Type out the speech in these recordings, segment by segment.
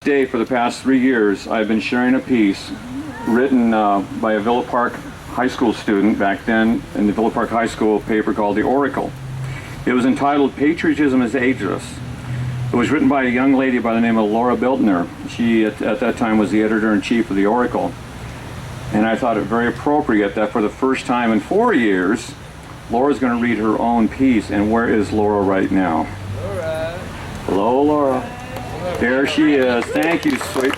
Day for the past 3 years, I've been sharing a piece written by a Villa Park High School student back then in the Villa Park High School paper called The Oracle. It was entitled Patriotism is Ageless. It was written by a young lady by the name of Laura Biltner. She, at that time, was the editor-in-chief of The Oracle. And I thought it very appropriate that for the first time in 4 years, Laura's going to read her own piece. And where is Laura right now? Laura. Hello, Laura. There she is. Thank you, sweet.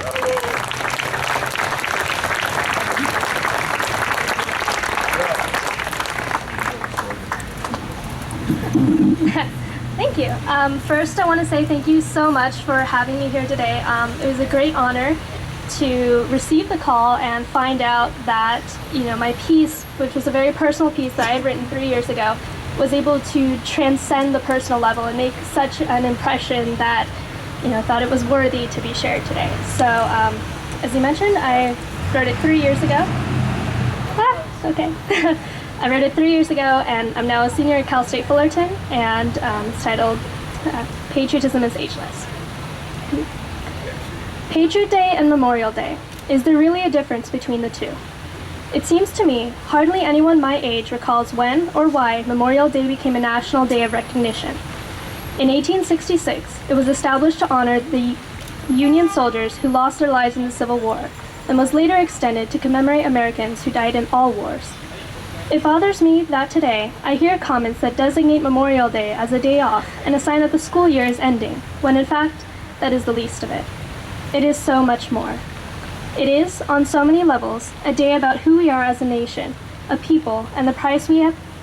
Thank you. First, I want to say thank you so much for having me here today. It was a great honor to receive the call and find out that, my piece, which was a very personal piece that I had written 3 years ago, was able to transcend the personal level and make such an impression that, thought it was worthy to be shared today. So, as you mentioned, I wrote it 3 years ago. Okay. I wrote it 3 years ago, and I'm now a senior at Cal State Fullerton, and it's titled Patriotism is Ageless. Patriot Day and Memorial Day. Is there really a difference between the two? It seems to me hardly anyone my age recalls when or why Memorial Day became a national day of recognition. In 1866, it was established to honor the Union soldiers who lost their lives in the Civil War, and was later extended to commemorate Americans who died in all wars. It bothers me that today, I hear comments that designate Memorial Day as a day off and a sign that the school year is ending, when in fact, that is the least of it. It is so much more. It is, on so many levels, a day about who we are as a nation, a people, and the price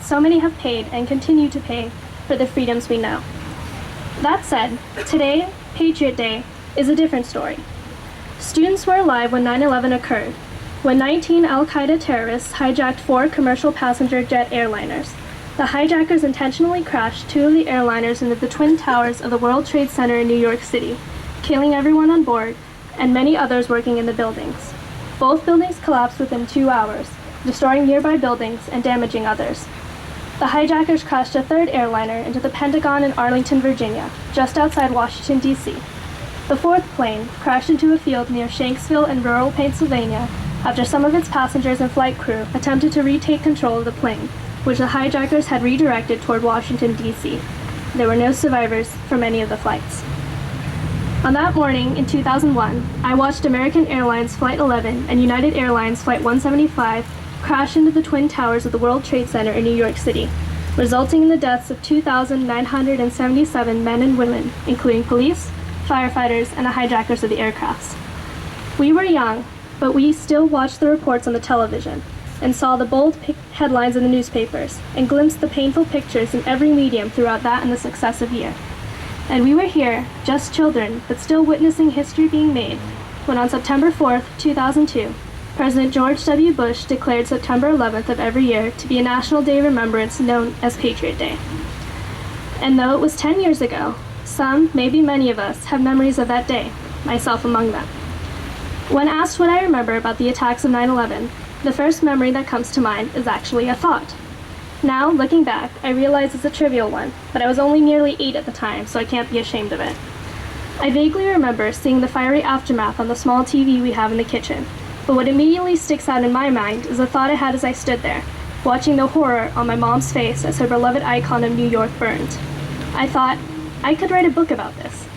so many have paid and continue to pay for the freedoms we know. That said, today, Patriot Day, is a different story. Students were alive when 9/11 occurred, when 19 al-Qaeda terrorists hijacked 4 commercial passenger jet airliners. The hijackers intentionally crashed 2 of the airliners into the Twin Towers of the World Trade Center in New York City, killing everyone on board and many others working in the buildings. Both buildings collapsed within 2 hours, destroying nearby buildings and damaging others. The hijackers crashed a 3rd airliner into the Pentagon in Arlington, Virginia, just outside Washington, D.C. The 4th plane crashed into a field near Shanksville in rural Pennsylvania after some of its passengers and flight crew attempted to retake control of the plane, which the hijackers had redirected toward Washington, D.C. There were no survivors from any of the flights. On that morning in 2001, I watched American Airlines Flight 11 and United Airlines Flight 175 crash into the Twin Towers of the World Trade Center in New York City, resulting in the deaths of 2,977 men and women, including police, firefighters, and the hijackers of the aircrafts. We were young, but we still watched the reports on the television and saw the bold headlines in the newspapers and glimpsed the painful pictures in every medium throughout that and the successive year. And we were here, just children, but still witnessing history being made, when on September 4th, 2002, President George W. Bush declared September 11th of every year to be a national day of remembrance known as Patriot Day. And though it was 10 years ago, some, maybe many of us, have memories of that day, myself among them. When asked what I remember about the attacks of 9/11, the first memory that comes to mind is actually a thought. Now, looking back, I realize it's a trivial one, but I was only nearly 8 at the time, so I can't be ashamed of it. I vaguely remember seeing the fiery aftermath on the small TV we have in the kitchen, but what immediately sticks out in my mind is a thought I had as I stood there, watching the horror on my mom's face as her beloved icon of New York burned. I thought, I could write a book about this.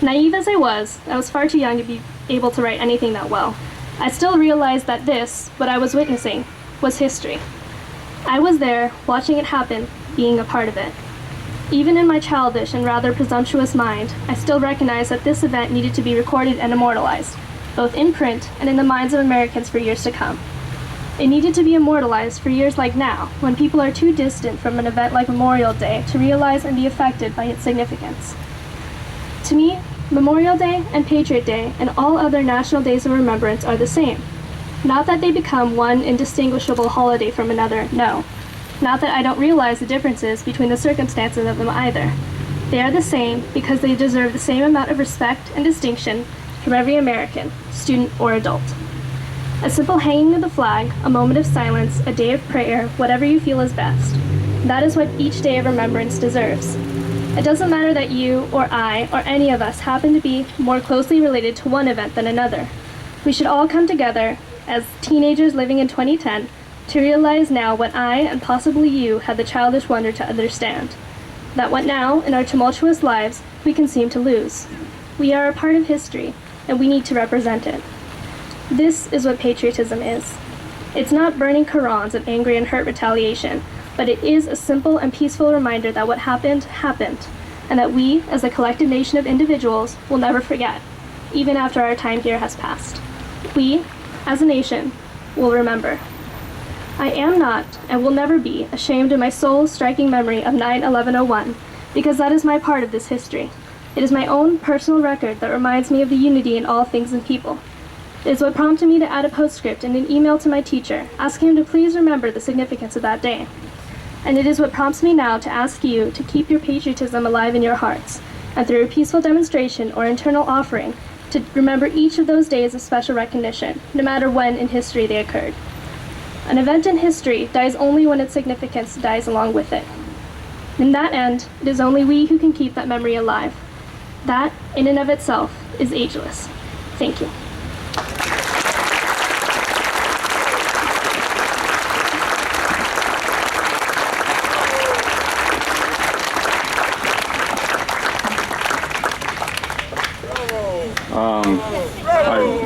Naive as I was far too young to be able to write anything that well. I still realized that this, what I was witnessing, was history. I was there, watching it happen, being a part of it. Even in my childish and rather presumptuous mind, I still recognized that this event needed to be recorded and immortalized, both in print and in the minds of Americans for years to come. It needed to be immortalized for years like now, when people are too distant from an event like Memorial Day to realize and be affected by its significance. To me, Memorial Day and Patriot Day and all other national days of remembrance are the same. Not that they become one indistinguishable holiday from another, no. Not that I don't realize the differences between the circumstances of them either. They are the same because they deserve the same amount of respect and distinction from every American, student or adult. A simple hanging of the flag, a moment of silence, a day of prayer, whatever you feel is best. That is what each day of remembrance deserves. It doesn't matter that you or I or any of us happen to be more closely related to one event than another. We should all come together as teenagers living in 2010 to realize now what I and possibly you had the childish wonder to understand. That what now, in our tumultuous lives, we can seem to lose. We are a part of history, and we need to represent it. This is what patriotism is. It's not burning Qurans of angry and hurt retaliation, but it is a simple and peaceful reminder that what happened, happened, and that we, as a collective nation of individuals, will never forget, even after our time here has passed. We, as a nation, will remember. I am not, and will never be, ashamed of my soul-striking memory of 9/11/01, because that is my part of this history. It is my own personal record that reminds me of the unity in all things and people. It is what prompted me to add a postscript in an email to my teacher, asking him to please remember the significance of that day. And it is what prompts me now to ask you to keep your patriotism alive in your hearts, and through a peaceful demonstration or internal offering, to remember each of those days of special recognition, no matter when in history they occurred. An event in history dies only when its significance dies along with it. In that end, it is only we who can keep that memory alive. That, in and of itself, is ageless. Thank you.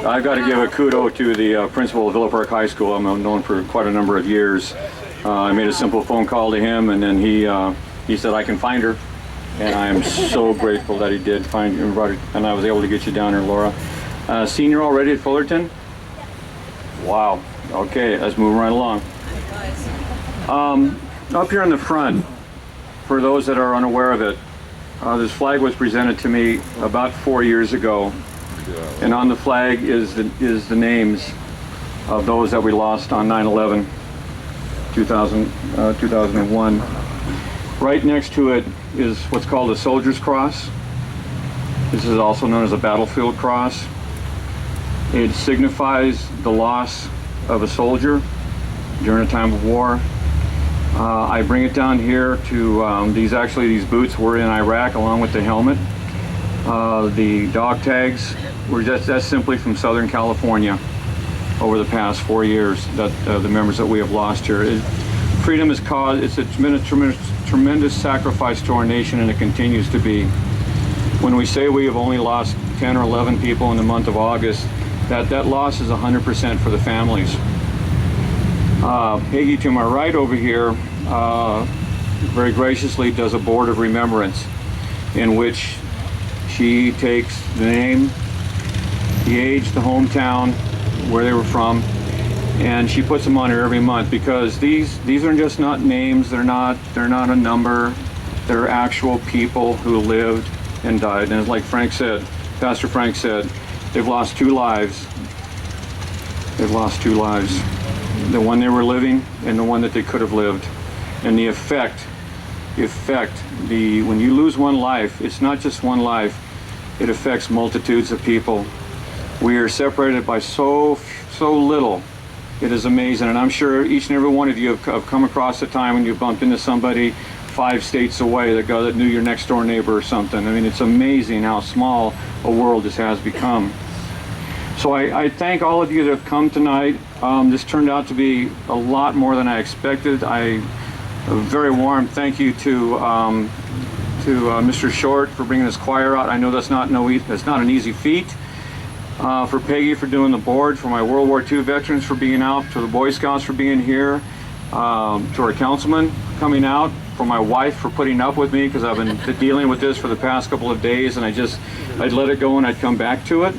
I've got to give a kudo to the principal of Villa Park High School. I'm known for quite a number of years. I made a simple phone call to him, and then he said I can find her, and I am so grateful that he did find you and I was able to get you down here, Laura. Senior already at Fullerton? Wow. Okay, let's move right along. Up here in the front, for those that are unaware of it, this flag was presented to me about 4 years ago. And on the flag is the names of those that we lost on 9/11, 2001. Right next to it is what's called a Soldier's Cross. This is also known as a battlefield cross. It signifies the loss of a soldier during a time of war. I bring it down here to these boots were in Iraq along with the helmet. The dog tags were that's simply from Southern California over the past 4 years that the members that we have lost here. Freedom is caused, it's been a tremendous sacrifice to our nation, and it continues to be. When we say we have only lost 10 or 11 people in the month of August, that loss is 100% for the families. Peggy to my right over here very graciously does a board of remembrance in which she takes the name, the age, the hometown, where they were from, and she puts them on here every month, because these are just not names, they're not a number, they're actual people who lived and died. And like Frank said, Pastor Frank said, they've lost 2 lives. They've lost 2 lives. The one they were living and the one that they could have lived. And the effect, when you lose one life, it's not just one life, it affects multitudes of people. We are separated by so little. It is amazing, and I'm sure each and every one of you have come across a time when you bumped into somebody 5 states away, that knew your next door neighbor or something. I mean, it's amazing how small a world this has become. So I thank all of you that have come tonight. This turned out to be a lot more than I expected. A very warm thank you to Mr. Short for bringing this choir out. I know that's not an easy feat. For Peggy for doing the board, for my World War II veterans for being out, to the Boy Scouts for being here, to our councilman coming out, for my wife for putting up with me, because I've been dealing with this for the past couple of days, and I'd let it go and I'd come back to it.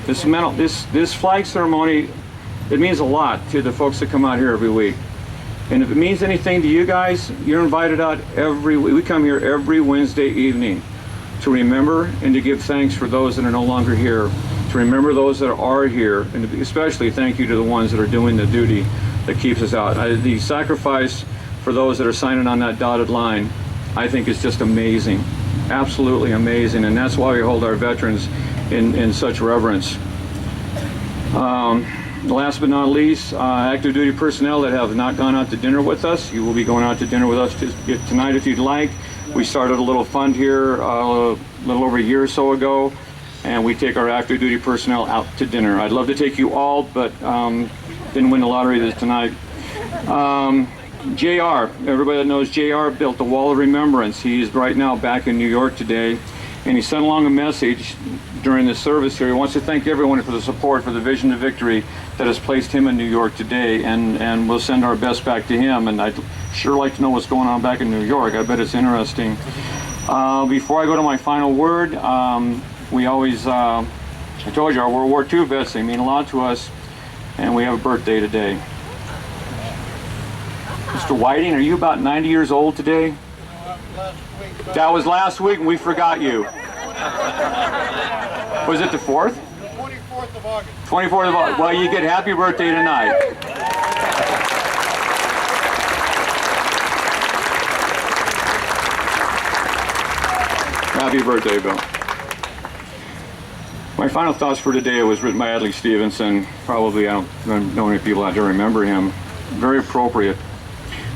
This flag ceremony, it means a lot to the folks that come out here every week. And if it means anything to you guys, you're invited out every week. We come here every Wednesday evening to remember and to give thanks for those that are no longer here, to remember those that are here, and especially thank you to the ones that are doing the duty that keeps us out. The sacrifice for those that are signing on that dotted line, I think is just amazing, absolutely amazing, and that's why we hold our veterans in such reverence. Last but not least, active duty personnel that have not gone out to dinner with us, you will be going out to dinner with us tonight if you'd like. We started a little fund here a little over a year or so ago, and we take our active duty personnel out to dinner. I'd love to take you all, but didn't win the lottery this tonight. JR, everybody that knows JR built the Wall of Remembrance. He's right now back in New York today, and he sent along a message during the service here. He wants to thank everyone for the support for the Vision to Victory that has placed him in New York today, and we'll send our best back to him. And I'd sure like to know what's going on back in New York. I bet it's interesting. Before I go to my final word, we always, I told you, our World War II vets, they mean a lot to us, and we have a birthday today. Mr. Whiting, are you about 90 years old today? That was last week, and we forgot you. Was it the 4th? The 24th of August. 24th of August. Well, you get happy birthday tonight. Happy birthday, Bill. My final thoughts for today was written by Adlai Stevenson. Probably, I don't know many people out there remember him. Very appropriate.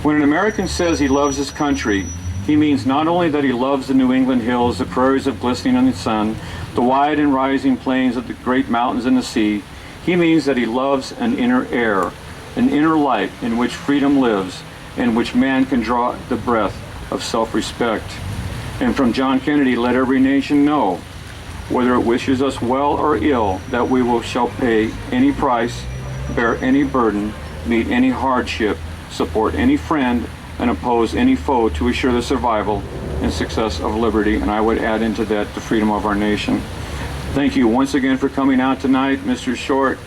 When an American says he loves his country, he means not only that he loves the New England hills, the prairies of glistening in the sun, the wide and rising plains of the great mountains and the sea. He means that he loves an inner air, an inner light in which freedom lives, in which man can draw the breath of self-respect. And from John Kennedy, let every nation know, whether it wishes us well or ill, that we shall pay any price, bear any burden, meet any hardship, support any friend, and oppose any foe to assure the survival and success of liberty. And I would add into that the freedom of our nation. Thank you once again for coming out tonight. Mr. Short,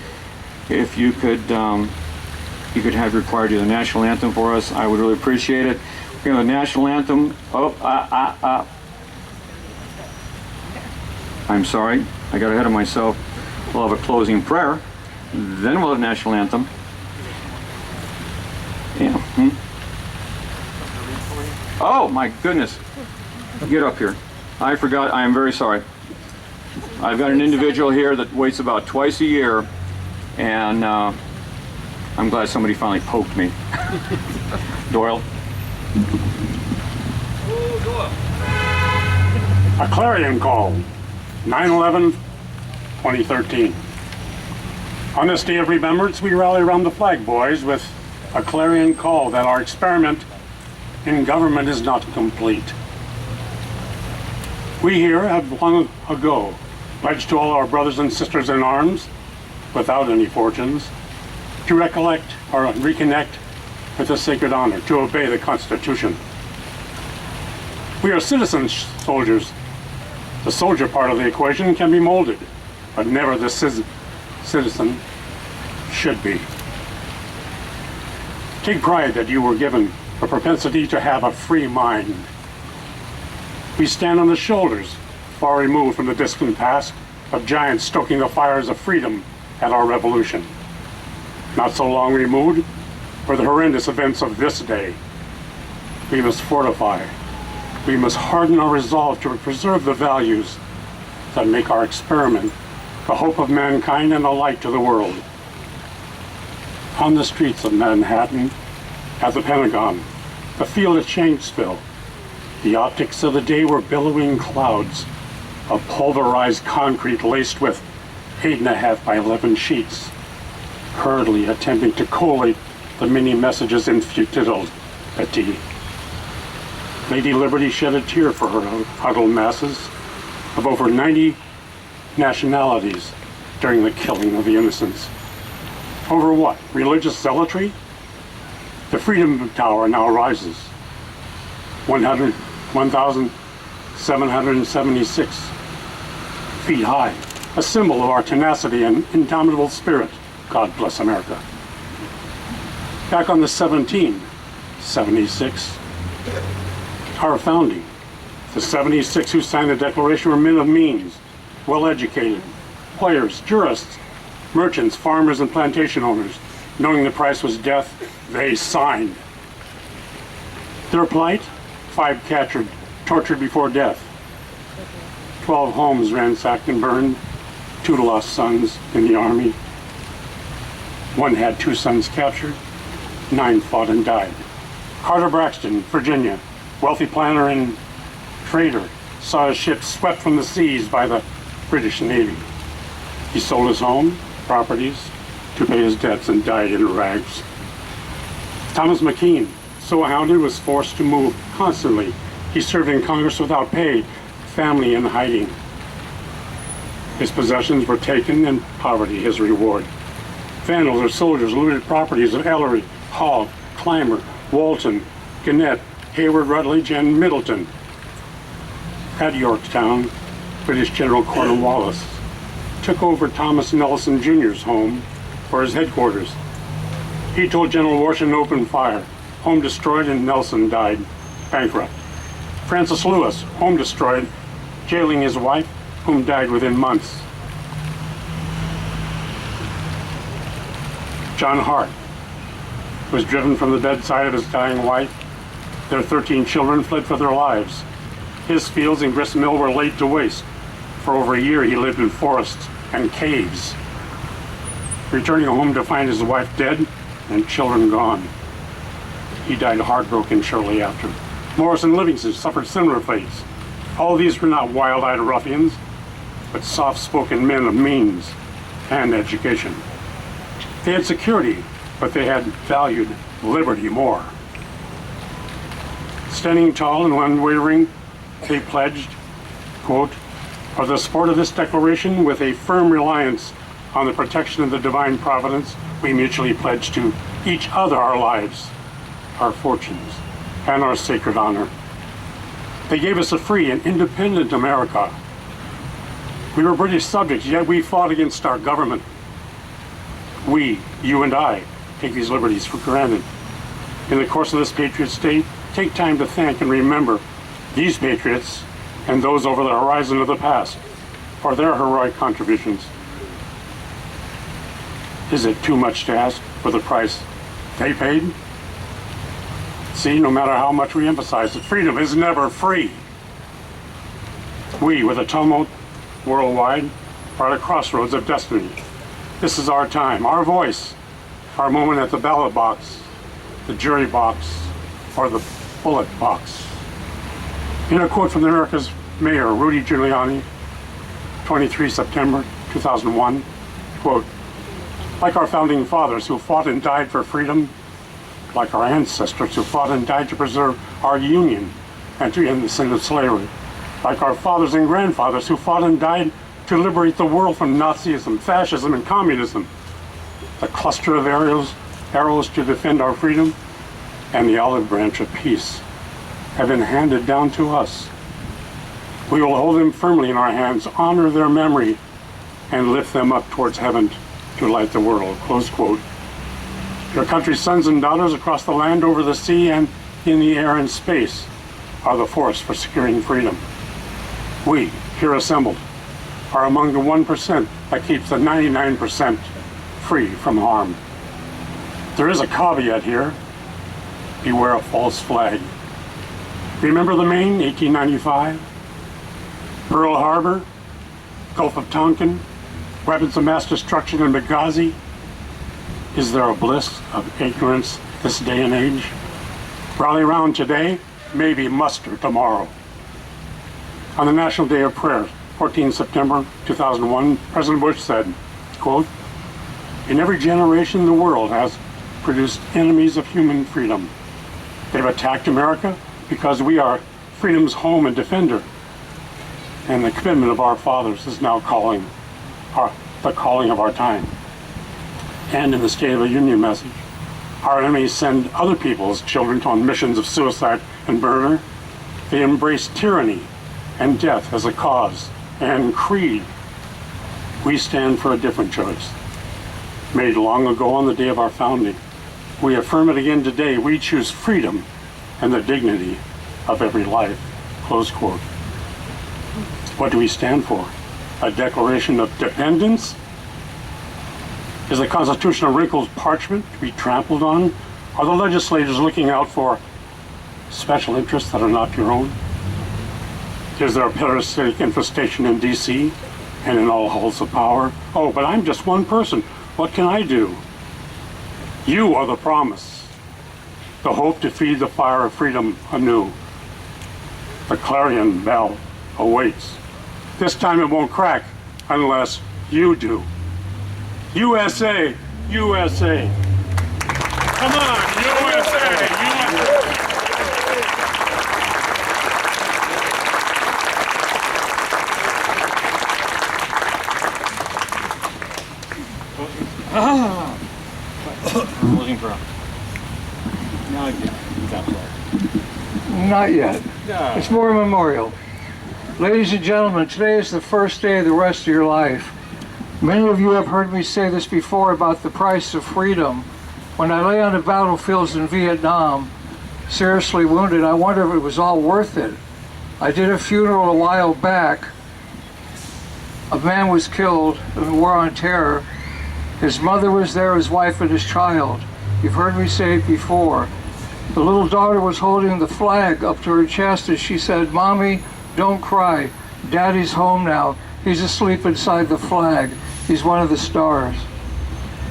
if you could have your choir do the national anthem for us, I would really appreciate it. We're going to the national anthem. I'm sorry, I got ahead of myself. We'll have a closing prayer, then we'll have a national anthem. Yeah. Oh my goodness. Get up here. I forgot. I am very sorry. I've got an individual here that waits about twice a year, and I'm glad somebody finally poked me. Doyle. A clarion call, 9/11/2013. On this day of remembrance, we rally around the flag, boys, with a clarion call that our experiment in government is not complete. We here have long ago pledged to all our brothers and sisters in arms, without any fortunes, to recollect or reconnect with the sacred honor, to obey the Constitution. We are citizen soldiers. The soldier part of the equation can be molded, but never the citizen should be. Take pride that you were given a propensity to have a free mind. We stand on the shoulders, far removed from the distant past, of giants stoking the fires of freedom at our revolution. Not so long removed for the horrendous events of this day. We must fortify. We must harden our resolve to preserve the values that make our experiment the hope of mankind and a light to the world. On the streets of Manhattan, at the Pentagon, the field at Shanksville, the optics of the day were billowing clouds of pulverized concrete laced with 8.5 by 11 sheets, hurriedly attempting to collate the many messages in futility. Lady Liberty shed a tear for her huddled masses of over 90 nationalities during the killing of the innocents. Over what? Religious zealotry? The Freedom Tower now rises, 1,776 feet high, a symbol of our tenacity and indomitable spirit. God bless America. Back on the 1776, our founding, the 76 who signed the Declaration were men of means, well-educated, lawyers, jurists, merchants, farmers, and plantation owners. Knowing the price was death, they signed. Their plight? 5 captured, tortured before death. 12 homes ransacked and burned. 2 lost sons in the army. 1 had 2 sons captured. 9 fought and died. Carter Braxton, Virginia, wealthy planter and trader, saw his ship swept from the seas by the British Navy. He sold his home, properties, to pay his debts and died in rags. Thomas McKean, so hounded, was forced to move constantly. He served in Congress without pay, family in hiding. His possessions were taken and poverty his reward. Vandals or soldiers looted properties of Ellery, Hall, Clymer, Walton, Gannett, Hayward, Rutledge, and Middleton. At Yorktown, British General Cornwallis took over Thomas Nelson Jr.'s home for his headquarters. He told General Washington to open fire. Home destroyed and Nelson died bankrupt. Francis Lewis, home destroyed, jailing his wife, whom died within months. John Hart was driven from the bedside of his dying wife. Their 13 children fled for their lives. His fields in grist mill were laid to waste. For over a year he lived in forests and caves, returning home to find his wife dead and children gone. He died heartbroken shortly after. Morris and Livingston suffered similar fates. All these were not wild-eyed ruffians, but soft-spoken men of means and education. They had security, but they had valued liberty more. Standing tall and unwavering, they pledged, quote, "For the support of this declaration, with a firm reliance on the protection of the divine providence, we mutually pledge to each other our lives, our fortunes, and our sacred honor." They gave us a free and independent America. We were British subjects, yet we fought against our government. We, you and I, take these liberties for granted. In the course of this Patriot State, take time to thank and remember these patriots and those over the horizon of the past for their heroic contributions. Is it too much to ask for the price they paid? See, no matter how much we emphasize that freedom is never free, we, with a tumult worldwide, are at a crossroads of destiny. This is our time, our voice, our moment at the ballot box, the jury box, or the bullet box. In a quote from America's Mayor, Rudy Giuliani, 23 September 2001, quote, "Like our founding fathers who fought and died for freedom, like our ancestors who fought and died to preserve our union and to end the sin of slavery, like our fathers and grandfathers who fought and died to liberate the world from Nazism, fascism, and communism, the cluster of arrows to defend our freedom, and the olive branch of peace have been handed down to us. We will hold them firmly in our hands, honor their memory, and lift them up towards heaven to light the world," close quote. Your country's sons and daughters across the land, over the sea, and in the air and space are the force for securing freedom. We, here assembled, are among the 1% that keeps the 99% free from harm. There is a caveat here. Beware a false flag. Remember the Maine, 1895? Pearl Harbor, Gulf of Tonkin, weapons of mass destruction in Benghazi. Is there a bliss of ignorance this day and age? Rally round today, maybe muster tomorrow. On the National Day of Prayer, 14 September 2001, President Bush said, quote, "In every generation the world has produced enemies of human freedom. They've attacked America because we are freedom's home and defender. And the commitment of our fathers is now the calling of our time." And in the State of the Union message, our enemies send other people's children on missions of suicide and murder. They embrace tyranny and death as a cause and creed. We stand for a different choice, made long ago on the day of our founding. We affirm it again today. We choose freedom and the dignity of every life, close quote. What do we stand for? A declaration of dependence? Is the Constitution a wrinkled parchment to be trampled on? Are the legislators looking out for special interests that are not your own? Is there a parasitic infestation in D.C. and in all halls of power? Oh, but I'm just one person. What can I do? You are the promise, the hope to feed the fire of freedom anew. The clarion bell awaits. This time it won't crack unless you do. USA, USA. Come on, USA, USA. Closing for now. Not yet. Yeah. It's more memorial. Ladies and gentlemen, today is the first day of the rest of your life. Many of you have heard me say this before about the price of freedom. When I lay on the battlefields in Vietnam, seriously wounded, I wonder if it was all worth it. I did a funeral a while back. A man was killed in the War on Terror. His mother was there, his wife and his child. You've heard me say it before. The little daughter was holding the flag up to her chest as she said, "Mommy, don't cry. Daddy's home now. He's asleep inside the flag. He's one of the stars."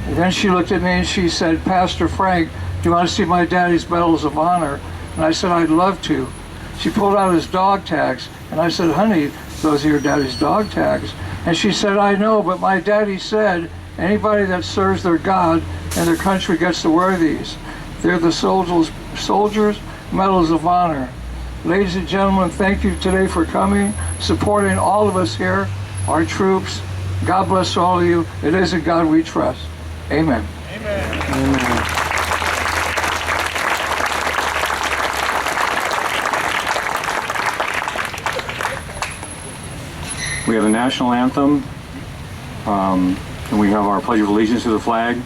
And then she looked at me and she said, "Pastor Frank, do you want to see my daddy's medals of honor?" And I said, "I'd love to." She pulled out his dog tags and I said, "Honey, those are your daddy's dog tags." And she said, "I know, but my daddy said anybody that serves their God and their country gets to wear these. They're the soldiers' medals of honor." Ladies and gentlemen, thank you today for coming, supporting all of us here, our troops. God bless all of you. It is in God we trust. Amen. Amen. Amen. We have a national anthem, and we have our Pledge of Allegiance to the flag.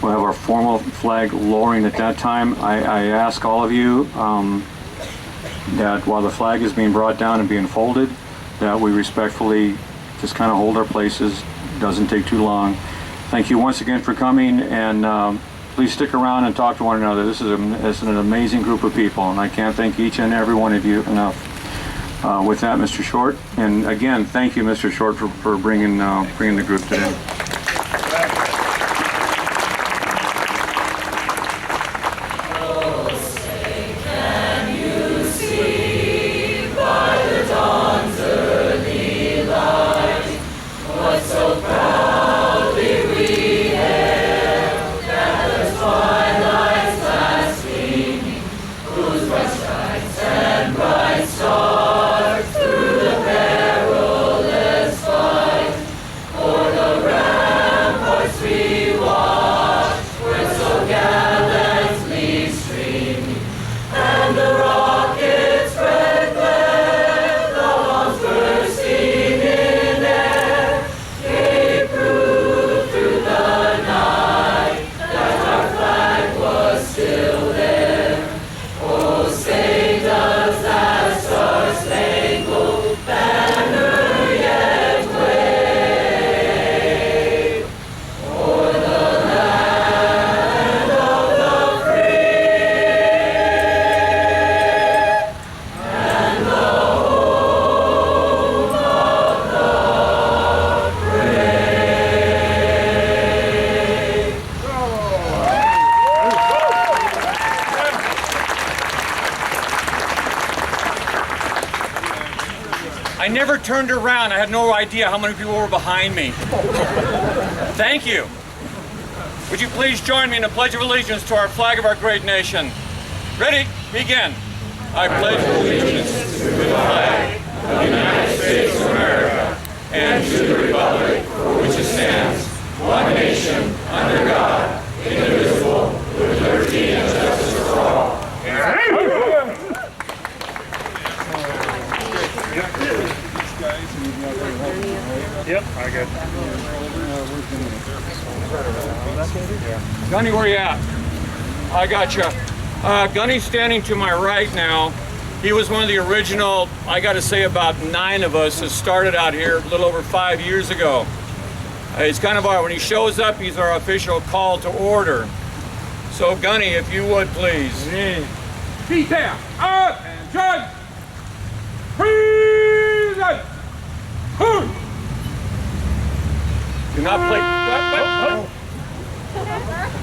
We'll have our formal flag lowering at that time. I ask all of you that while the flag is being brought down and being folded, that we respectfully just kind of hold our places. It doesn't take too long. Thank you once again for coming, and please stick around and talk to one another. This is an amazing group of people, and I can't thank each and every one of you enough. With that, Mr. Short, and again, thank you, Mr. Short, for bringing the group today. I never turned around. I had no idea how many people were behind me. Thank you. Would you please join me in a pledge of allegiance to our flag of our great nation? Ready? Begin. I pledge allegiance to the flag of the United States of America and to the republic for which it stands, one nation, under God, indivisible, with liberty and justice for all. Yep, I got Gunny, where you at? I got you. Gunny's standing to my right now. He was one of the original, I got to say, about 9 of us that started out here a little over 5 years ago. He's kind of our, when he shows up, he's our official call to order. So Gunny, if you would, please. Feet down, up, and judge. Present. Do not play.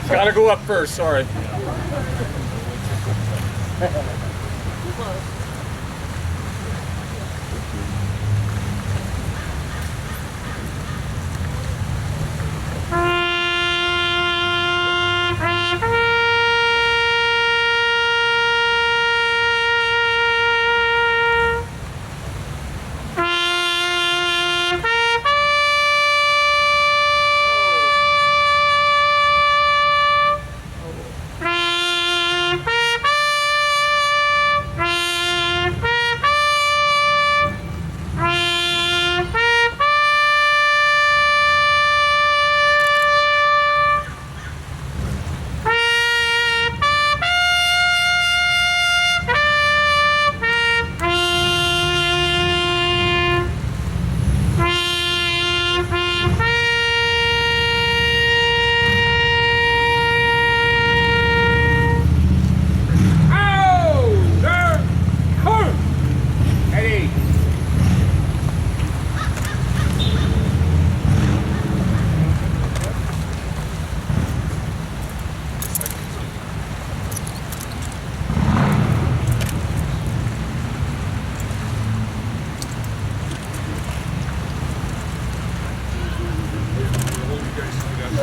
Gotta go up first, sorry.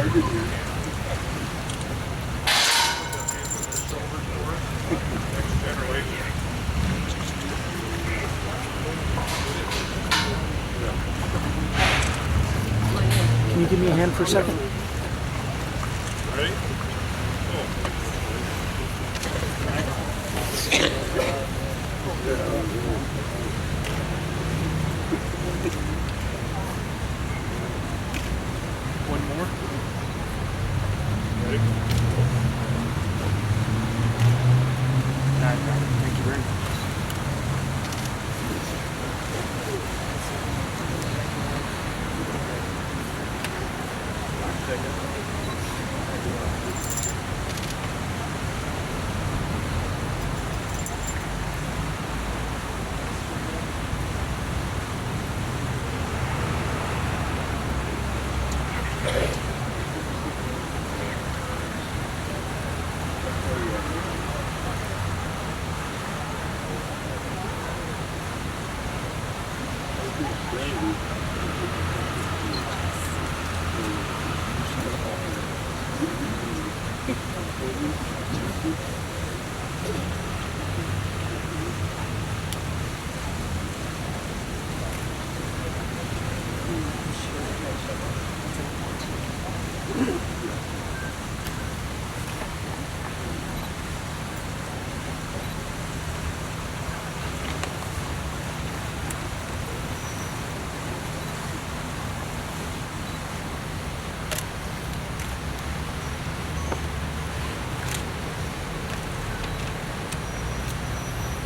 Can you give me a hand for a second?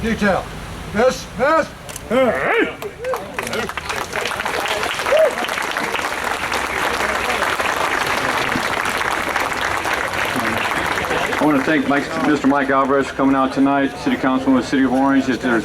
Detail. Miss. I want to thank Mr. Mike Alvarez for coming out tonight, City Councilman with the City of Orange. If there's